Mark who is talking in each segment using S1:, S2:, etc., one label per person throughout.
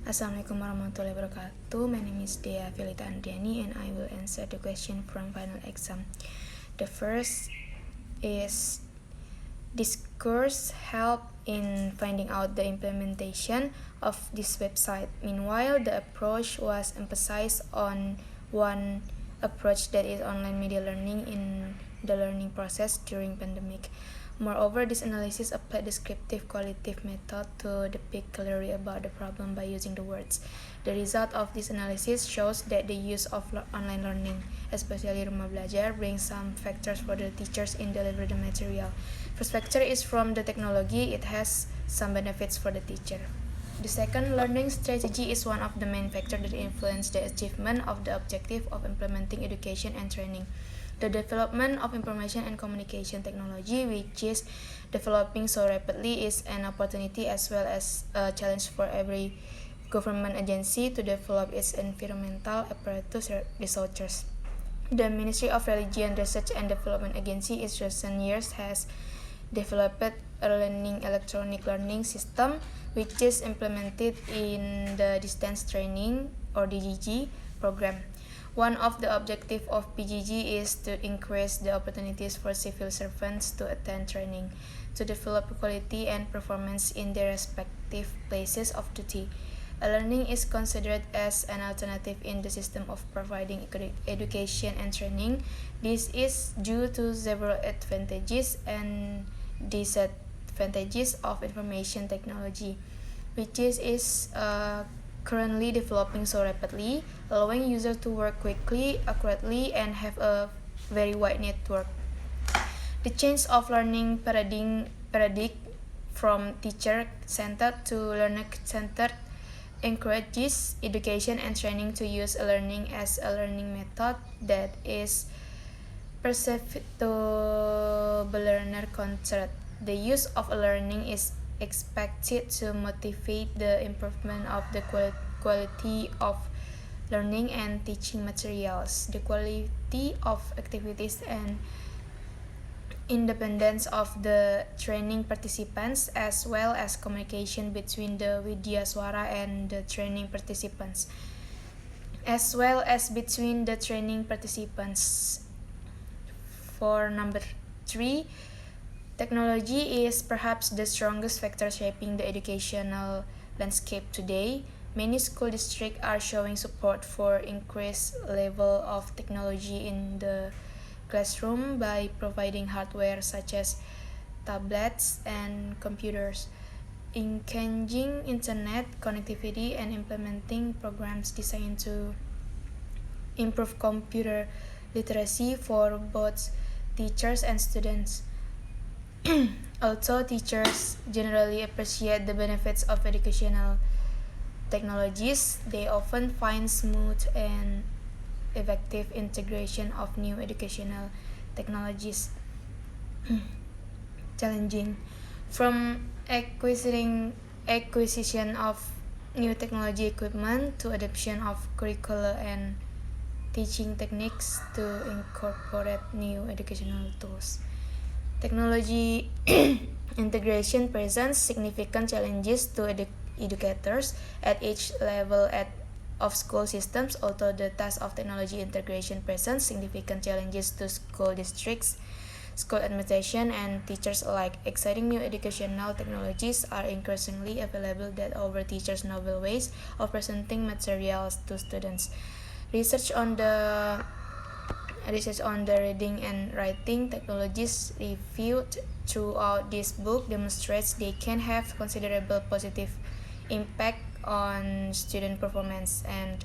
S1: Assalamualaikum warahmatullahi wabarakatuh. My name is Dea Felita Andriani and I will answer the question from final exam. The first is, this course help in finding out the implementation of this website. Meanwhile, the approach was emphasized on one approach, that is online media learning in the learning process during pandemic. Moreover, this analysis applied descriptive qualitative method to depict clearly about the problem by using the words. The result of this analysis shows that the use of online learning, especially Rumah Belajar, brings some factors for the teachers in delivering the material. First factor is from the technology. It has some benefits for the teacher. The second, learning strategy is one of the main factors that influence the achievement of the objective of implementing education and training. The development of information and communication technology, which is developing so rapidly, is an opportunity as well as a challenge for every government agency to develop its environmental apparatus researchers. The Ministry of Religion Research and Development Agency in recent years has developed a learning electronic learning system which is implemented in the distance training or DGG program. One of the objectives of PGG is to increase the opportunities for civil servants to attend training, to develop quality and performance in their respective places of duty. Learning is considered as an alternative in the system of providing education and training. This is due to several advantages and disadvantages of information technology, which is currently developing so rapidly, allowing users to work quickly, accurately, and have a very wide network. The change of learning paradigm from teacher-centered to learner-centered encourages education and training to use learning as a learning method that is perceived to be learner-centered. The use of learning is expected to motivate the improvement of the quality of learning and teaching materials, the quality of activities, and independence of the training participants, as well as communication between the Widyaswara and the training participants, as well as between the training participants. For number 3, technology is perhaps the strongest factor shaping the educational landscape today. Many school districts are showing support for increased level of technology in the classroom by providing hardware such as tablets and computers, engaging internet connectivity, and implementing programs designed to improve computer literacy for both teachers and students. Although teachers generally appreciate the benefits of educational technologies, they often find smooth and effective integration of new educational technologies challenging. From acquisition of new technology equipment to adoption of curricula and teaching techniques to incorporate new educational tools. Technology integration presents significant challenges to educators at each level of school systems, although the task of technology integration presents significant challenges to school districts, school administration, and teachers alike. Exciting new educational technologies are increasingly available that offer teachers novel ways of presenting materials to students. Research on the reading and writing technologies reviewed throughout this book demonstrates they can have considerable positive impact on student performance, and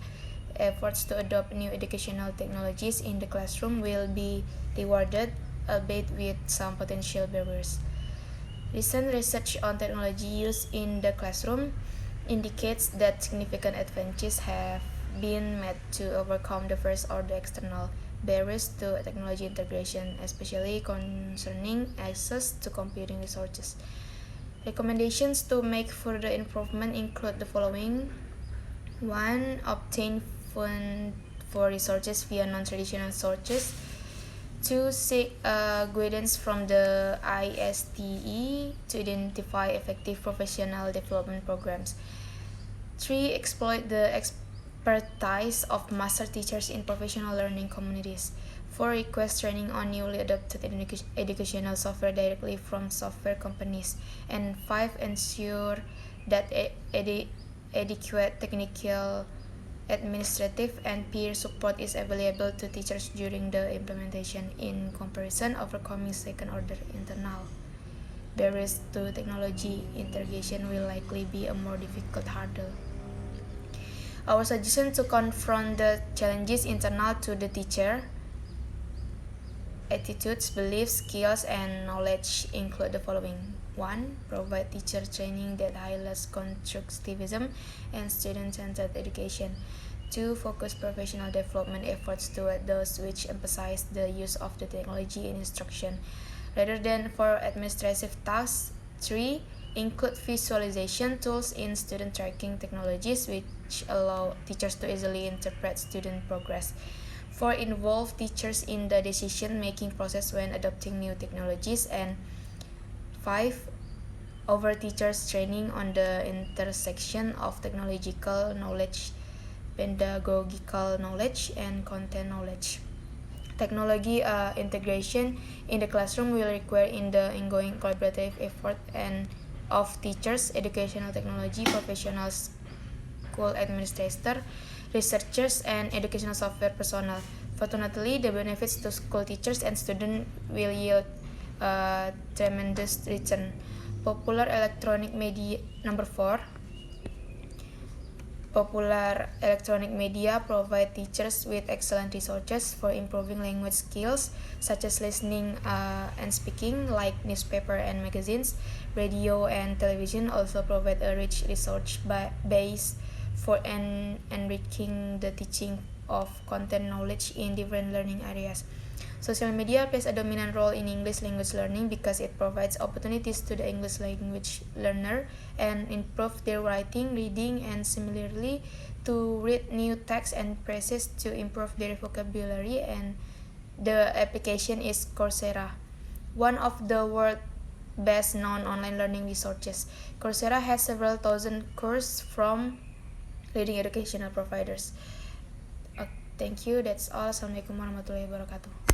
S1: efforts to adopt new educational technologies in the classroom will be rewarded, albeit with some potential barriers. Recent research on technology use in the classroom indicates that significant advances have been made to overcome the first order external barriers to technology integration, especially concerning access to computing resources. Recommendations to make further improvement include the following. 1. Obtain fund for resources via non-traditional sources. 2. Seek guidance from the ISTE to identify effective professional development programs. 3. Exploit the expertise of master teachers in professional learning communities. 4. Request training on newly adopted educational software directly from software companies. And 5. Ensure that adequate technical, administrative, and peer support is available to teachers during the implementation. In comparison, overcoming second-order internal barriers to technology integration will likely be a more difficult hurdle. Our suggestion to confront the challenges internal to the teacher attitudes, beliefs, skills, and knowledge include the following. 1. Provide teacher training that highlights constructivism and student-centered education. 2. Focus professional development efforts toward those which emphasize the use of the technology in instruction rather than for administrative tasks. 3. Include visualization tools in student tracking technologies which allow teachers to easily interpret student progress. 4. Involve teachers in the decision-making process when adopting new technologies. And 5. Offer teachers training on the intersection of technological knowledge, pedagogical knowledge, and content knowledge. Technology integration in the classroom will require in the ongoing collaborative effort and of teachers, educational technology professionals, school administrators, researchers, and educational software personnel. Fortunately, the benefits to school teachers and students will yield tremendous return. Popular electronic media. Number 4. Popular electronic media provide teachers with excellent resources for improving language skills, such as listening and speaking, like newspaper and magazines. Radio and television also provide a rich research base for enriching the teaching of content knowledge in different learning areas. Social media plays a dominant role in English language learning because it provides opportunities to the English language learner and improve their writing, reading, and similarly to read new texts and phrases to improve their vocabulary. And the application is Coursera, one of the world's best known online learning resources. Coursera has several thousand courses from leading educational providers. Thank you. That's all. Assalamualaikum warahmatullahi wabarakatuh.